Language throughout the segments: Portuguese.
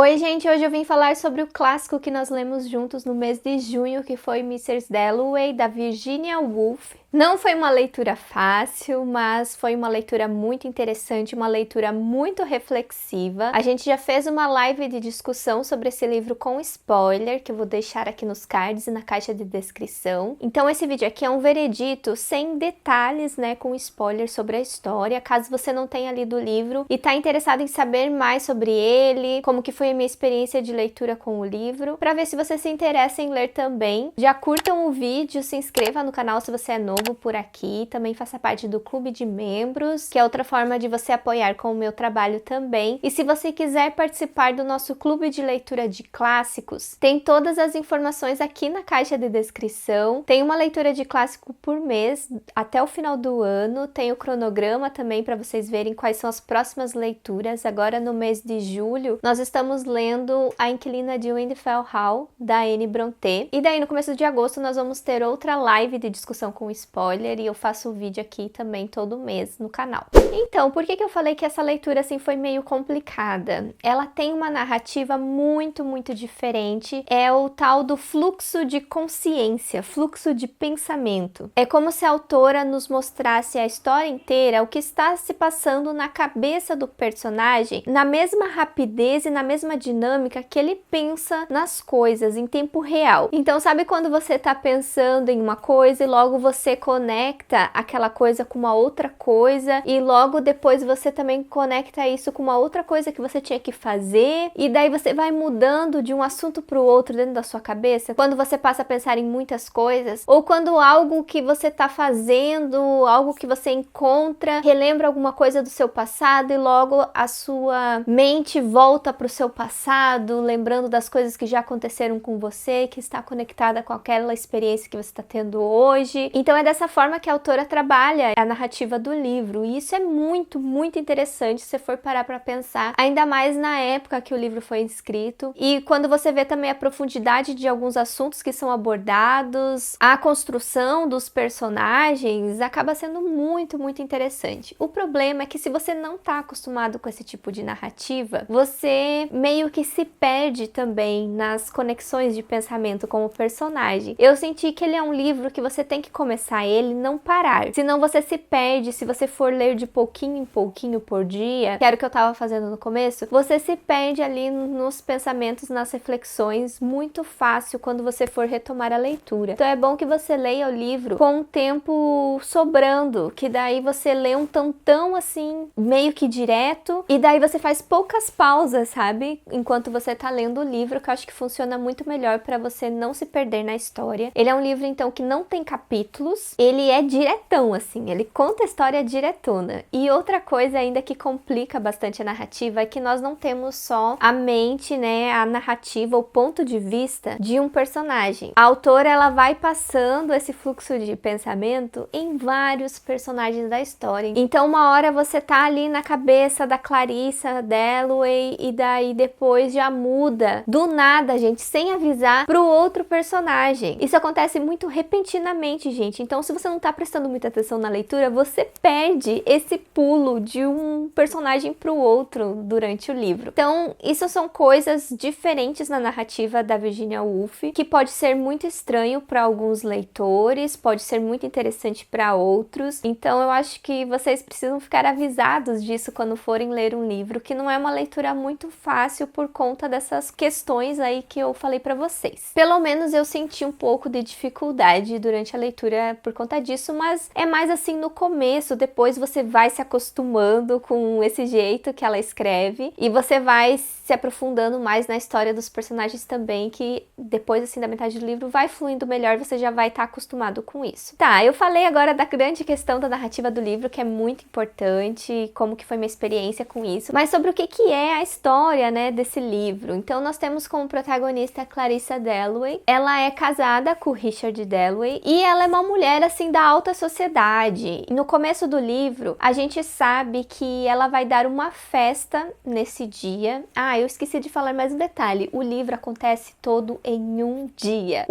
Oi gente, hoje eu vim falar sobre o clássico que nós lemos juntos no mês de junho, que foi Mrs. Dalloway, da Virginia Woolf. Não foi uma leitura fácil, mas foi uma leitura muito interessante, uma leitura muito reflexiva. A gente já fez uma live de discussão sobre esse livro com spoiler, que eu vou deixar aqui nos cards e na caixa de descrição. Então esse vídeo aqui é um veredito sem detalhes, né, com spoiler sobre a história, caso você não tenha lido o livro e tá interessado em saber mais sobre ele, como que foi a minha experiência de leitura com o livro, para ver se você se interessa em ler também. Já curtam o vídeo, se inscreva no canal se você é novo por aqui, também faça parte do clube de membros, que é outra forma de você apoiar com o meu trabalho também. E se você quiser participar do nosso clube de leitura de clássicos, tem todas as informações aqui na caixa de descrição. Tem uma leitura de clássico por mês até o final do ano, tem o cronograma também para vocês verem quais são as próximas leituras. Agora no mês de julho nós estamos lendo A Inquilina de Windfell Hall, da Anne Brontë, e daí no começo de agosto nós vamos ter outra live de discussão com spoiler, e eu faço vídeo aqui também todo mês no canal. Então, por que eu falei que essa leitura assim foi meio complicada? Ela tem uma narrativa muito diferente, é o tal do fluxo de consciência, fluxo de pensamento. É como se a autora nos mostrasse a história inteira, o que está se passando na cabeça do personagem, na mesma rapidez e na mesma dinâmica que ele pensa nas coisas em tempo real. Então, sabe quando você está pensando em uma coisa e logo você conecta aquela coisa com uma outra coisa e logo depois você também conecta isso com uma outra coisa que você tinha que fazer, e daí você vai mudando de um assunto para o outro dentro da sua cabeça, quando você passa a pensar em muitas coisas, ou quando algo que você está fazendo, algo que você encontra, relembra alguma coisa do seu passado e logo a sua mente volta para o seu passado, lembrando das coisas que já aconteceram com você, que está conectada com aquela experiência que você está tendo hoje. Então é dessa forma que a autora trabalha a narrativa do livro, e isso é muito interessante se você for parar para pensar, ainda mais na época que o livro foi escrito, e quando você vê também a profundidade de alguns assuntos que são abordados, a construção dos personagens acaba sendo muito interessante. O problema é que se você não está acostumado com esse tipo de narrativa, você meio que se perde também nas conexões de pensamento com o personagem. Eu senti que ele é um livro que você tem que começar ele e não parar, senão você se perde. Se você for ler de pouquinho em pouquinho por dia, que era o que eu tava fazendo no começo, você se perde ali nos pensamentos, nas reflexões, muito fácil quando você for retomar a leitura. Então é bom que você leia o livro com o tempo sobrando, que daí você lê um tantão assim, meio que direto, e daí você faz poucas pausas, sabe? Enquanto você tá lendo o livro, que eu acho que funciona muito melhor para você não se perder na história. Ele é um livro, então, que não tem capítulos, ele é diretão, assim, ele conta a história diretona. E outra coisa ainda que complica bastante a narrativa é que nós não temos só a mente, né, a narrativa, o ponto de vista de um personagem. A autora, ela vai passando esse fluxo de pensamento em vários personagens da história. Então, uma hora você tá ali na cabeça da Clarissa Dalloway e daí depois já muda do nada, gente, sem avisar, pro outro personagem. Isso acontece muito repentinamente, gente. Então, se você não tá prestando muita atenção na leitura, você perde esse pulo de um personagem pro outro durante o livro. Então, isso são coisas diferentes na narrativa da Virginia Woolf, que pode ser muito estranho para alguns leitores, pode ser muito interessante para outros. Então, eu acho que vocês precisam ficar avisados disso quando forem ler um livro, que não é uma leitura muito fácil por conta dessas questões aí que eu falei para vocês. Pelo menos eu senti um pouco de dificuldade durante a leitura por conta disso, mas é mais assim no começo, depois você vai se acostumando com esse jeito que ela escreve e você vai se aprofundando mais na história dos personagens também, que depois assim da metade do livro vai fluindo melhor, você já vai estar acostumado com isso. Tá, eu falei agora da grande questão da narrativa do livro, que é muito importante, como que foi minha experiência com isso, mas sobre o que é a história, né, desse livro. Então nós temos como protagonista a Clarissa Dalloway. Ela é casada com o Richard Dalloway e ela é uma mulher assim da alta sociedade. No começo do livro, a gente sabe que ela vai dar uma festa nesse dia. Ah, eu esqueci de falar mais um detalhe. O livro acontece todo em um dia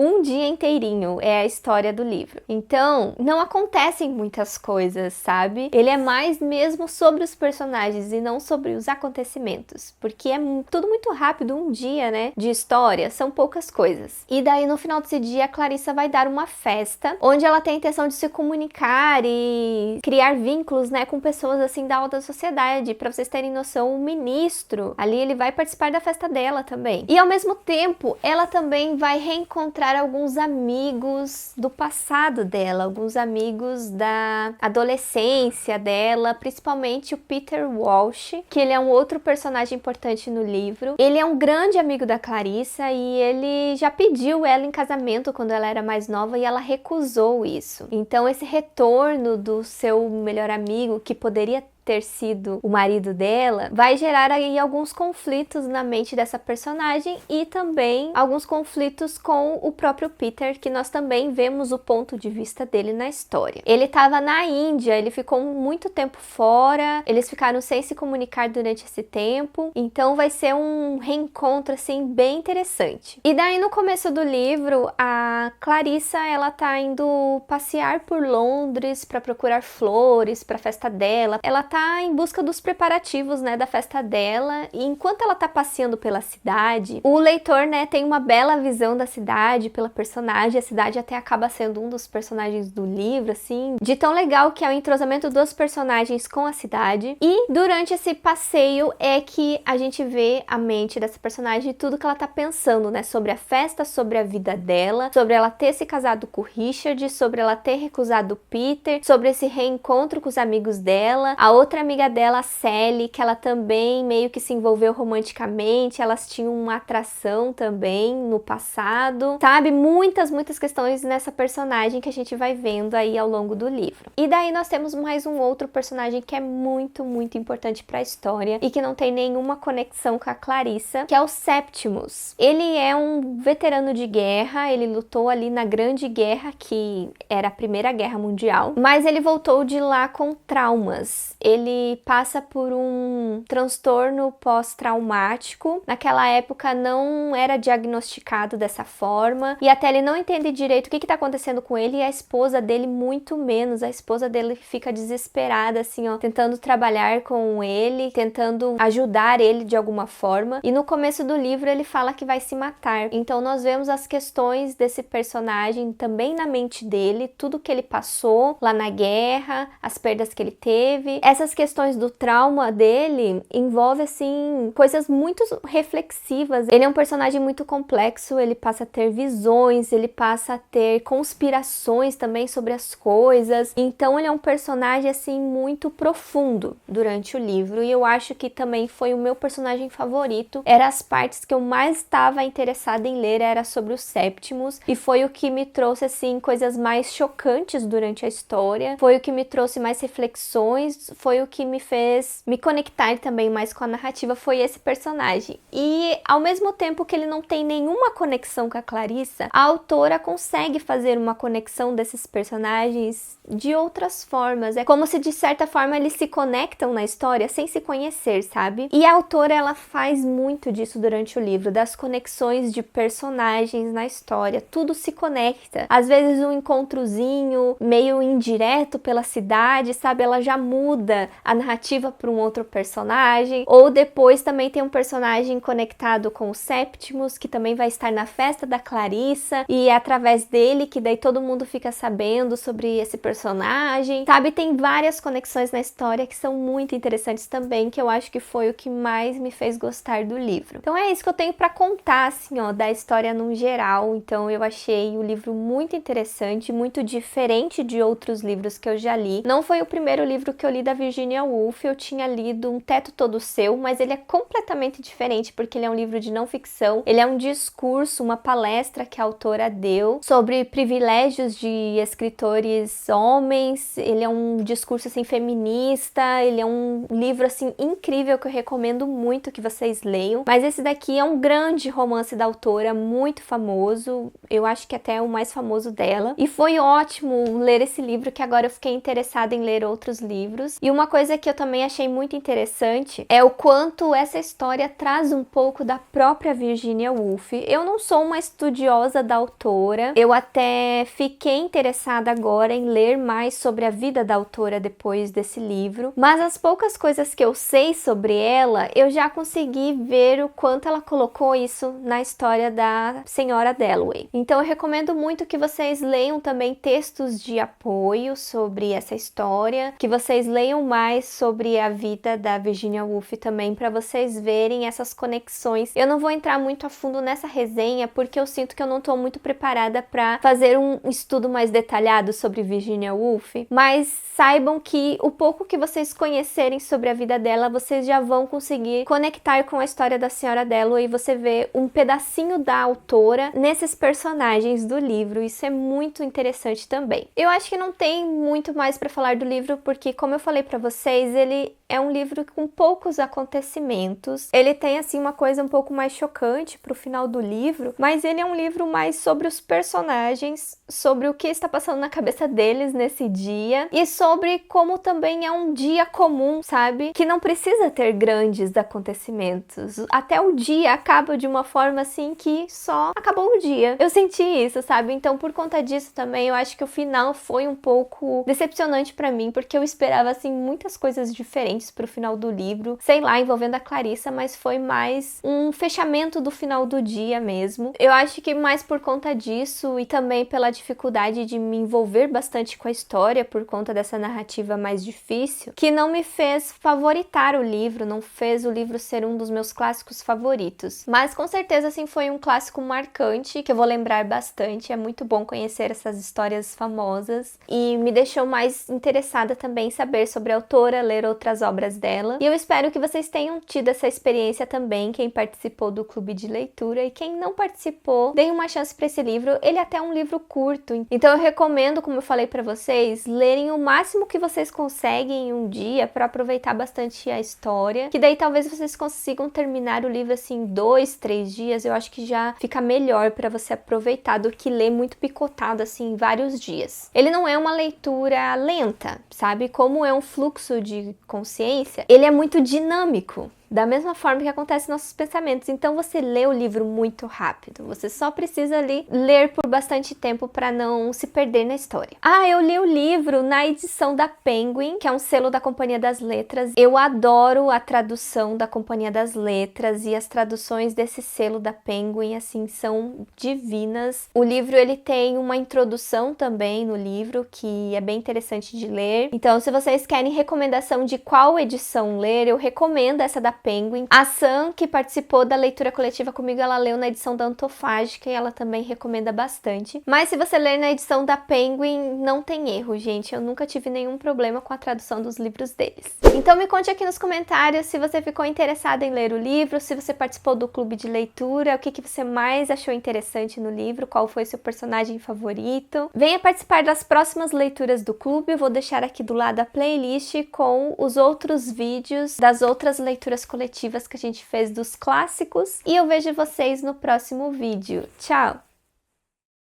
inteirinho é a história do livro. Então, não acontecem muitas coisas, sabe? Ele é mais mesmo sobre os personagens e não sobre os acontecimentos, porque é tudo muito rápido, um dia, né, de história, são poucas coisas. E daí no final desse dia a Clarissa vai dar uma festa, onde ela tem a intenção de se comunicar e criar vínculos, né, com pessoas assim da alta sociedade. Pra vocês terem noção, o ministro ali, ele vai participar da festa dela também. E ao mesmo tempo, ela também vai reencontrar alguns amigos do passado dela, alguns amigos da adolescência dela, principalmente o Peter Walsh, que ele é um outro personagem importante no livro. Ele é um grande amigo da Clarissa e ele já pediu ela em casamento quando ela era mais nova e ela recusou isso. Então esse retorno do seu melhor amigo, que poderia ter sido o marido dela, vai gerar aí alguns conflitos na mente dessa personagem e também alguns conflitos com o próprio Peter, que nós também vemos o ponto de vista dele na história. Ele estava na Índia, ele ficou muito tempo fora, eles ficaram sem se comunicar durante esse tempo, então vai ser um reencontro assim bem interessante. E daí no começo do livro, a Clarissa, ela tá indo passear por Londres para procurar flores para a festa dela. Ela tá em busca dos preparativos, né, da festa dela, e enquanto ela tá passeando pela cidade, o leitor, né, tem uma bela visão da cidade pela personagem. A cidade até acaba sendo um dos personagens do livro, assim, de tão legal que é o entrosamento dos personagens com a cidade. E durante esse passeio é que a gente vê a mente dessa personagem e tudo que ela tá pensando, né, sobre a festa, sobre a vida dela, sobre ela ter se casado com o Richard, sobre ela ter recusado o Peter, sobre esse reencontro com os amigos dela, a outra amiga dela, a Sally, que ela também meio que se envolveu romanticamente, elas tinham uma atração também no passado, sabe? Muitas questões nessa personagem que a gente vai vendo aí ao longo do livro. E daí nós temos mais um outro personagem que é muito importante para a história e que não tem nenhuma conexão com a Clarissa, que é o Septimus. Ele é um veterano de guerra, ele lutou ali na Grande Guerra, que era a Primeira Guerra Mundial, mas ele voltou de lá com traumas. Ele passa por um transtorno pós-traumático. Naquela época não era diagnosticado dessa forma e até ele não entende direito o que está acontecendo com ele, e a esposa dele muito menos. A esposa dele fica desesperada assim, ó, tentando trabalhar com ele, tentando ajudar ele de alguma forma, e no começo do livro ele fala que vai se matar. Então nós vemos as questões desse personagem também na mente dele, tudo que ele passou lá na guerra, as perdas que ele teve. Essas questões do trauma dele envolvem, assim, coisas muito reflexivas. Ele é um personagem muito complexo, ele passa a ter visões, ele passa a ter conspirações também sobre as coisas. Então ele é um personagem, assim, muito profundo durante o livro, e eu acho que também foi o meu personagem favorito. Era as partes que eu mais estava interessada em ler, era sobre o Septimus, e foi o que me trouxe, assim, coisas mais chocantes durante a história, foi o que me trouxe mais reflexões, foi o que me fez me conectar também mais com a narrativa, foi esse personagem. E ao mesmo tempo que ele não tem nenhuma conexão com a Clarissa, a autora consegue fazer uma conexão desses personagens de outras formas. É como se de certa forma eles se conectam na história sem se conhecer, sabe? E a autora, ela faz muito disso durante o livro, das conexões de personagens na história, tudo se conecta. Às vezes um encontrozinho meio indireto pela cidade, sabe? Ela já muda a narrativa para um outro personagem, ou depois também tem um personagem conectado com o Septimus, que também vai estar na festa da Clarissa, e é através dele que daí todo mundo fica sabendo sobre esse personagem, sabe? Tem várias conexões na história que são muito interessantes também, que eu acho que foi o que mais me fez gostar do livro. Então é isso que eu tenho para contar, assim, ó, da história no geral. Então eu achei o livro muito interessante, muito diferente de outros livros que eu já li. Não foi o primeiro livro que eu li da Virginia Woolf, eu tinha lido Um Teto Todo Seu, mas ele é completamente diferente, porque ele é um livro de não ficção, ele é um discurso, uma palestra que a autora deu sobre privilégios de escritores homens. Ele é um discurso, assim, feminista, ele é um livro, assim, incrível, que eu recomendo muito que vocês leiam. Mas esse daqui é um grande romance da autora, muito famoso, eu acho que até é o mais famoso dela, e foi ótimo ler esse livro, que agora eu fiquei interessada em ler outros livros. E uma uma coisa que eu também achei muito interessante é o quanto essa história traz um pouco da própria Virginia Woolf. Eu não sou uma estudiosa da autora, eu até fiquei interessada agora em ler mais sobre a vida da autora depois desse livro, mas as poucas coisas que eu sei sobre ela, eu já consegui ver o quanto ela colocou isso na história da senhora Dalloway. Então eu recomendo muito que vocês leiam também textos de apoio sobre essa história, que vocês leiam mais sobre a vida da Virginia Woolf também, para vocês verem essas conexões. Eu não vou entrar muito a fundo nessa resenha, porque eu sinto que eu não estou muito preparada para fazer um estudo mais detalhado sobre Virginia Woolf, mas saibam que o pouco que vocês conhecerem sobre a vida dela, vocês já vão conseguir conectar com a história da senhora Dalloway e você vê um pedacinho da autora nesses personagens do livro. Isso é muito interessante também. Eu acho que não tem muito mais para falar do livro, porque, como eu falei para vocês, ele é um livro com poucos acontecimentos. Ele tem, assim, uma coisa um pouco mais chocante pro final do livro, mas ele é um livro mais sobre os personagens, sobre o que está passando na cabeça deles nesse dia e sobre como também é um dia comum, sabe? Que não precisa ter grandes acontecimentos. Até o dia acaba de uma forma, assim, que só acabou o dia. Eu senti isso, sabe? Então, por conta disso também, eu acho que o final foi um pouco decepcionante pra mim, porque eu esperava, assim, muitas coisas diferentes pro final do livro, sei lá, envolvendo a Clarissa, mas foi mais um fechamento do final do dia mesmo. Eu acho que mais por conta disso e também pela dificuldade de me envolver bastante com a história por conta dessa narrativa mais difícil, que não me fez favoritar o livro, não fez o livro ser um dos meus clássicos favoritos. Mas com certeza, assim, foi um clássico marcante, que eu vou lembrar bastante. É muito bom conhecer essas histórias famosas e me deixou mais interessada também em saber sobre a autora, ler outras obras dela. E eu espero que vocês tenham tido essa experiência também, quem participou do clube de leitura, e quem não participou, deem uma chance para esse livro. Ele é até um livro curto, então eu recomendo, como eu falei para vocês, lerem o máximo que vocês conseguem em um dia para aproveitar bastante a história, que daí talvez vocês consigam terminar o livro assim em 2, 3 dias. Eu acho que já fica melhor para você aproveitar do que ler muito picotado assim em vários dias. Ele não é uma leitura lenta, sabe? Como é um fluxo de consciência, ele é muito dinâmico. Da mesma forma que acontece nos nossos pensamentos. Então você lê o livro muito rápido. Você só precisa ali ler por bastante tempo para não se perder na história. Eu li o livro na edição da Penguin, que é um selo da Companhia das Letras. Eu adoro a tradução da Companhia das Letras e as traduções desse selo da Penguin, assim, são divinas. O livro, ele tem uma introdução também no livro, que é bem interessante de ler. Então, se vocês querem recomendação de qual edição ler, eu recomendo essa da Penguin. A Sam, que participou da leitura coletiva comigo, ela leu na edição da Antofágica e ela também recomenda bastante. Mas se você ler na edição da Penguin, não tem erro, gente. Eu nunca tive nenhum problema com a tradução dos livros deles. Então me conte aqui nos comentários se você ficou interessado em ler o livro, se você participou do clube de leitura, o que você mais achou interessante no livro, qual foi seu personagem favorito. Venha participar das próximas leituras do clube. Eu vou deixar aqui do lado a playlist com os outros vídeos das outras leituras coletivas que a gente fez dos clássicos. E eu vejo vocês no próximo vídeo. Tchau!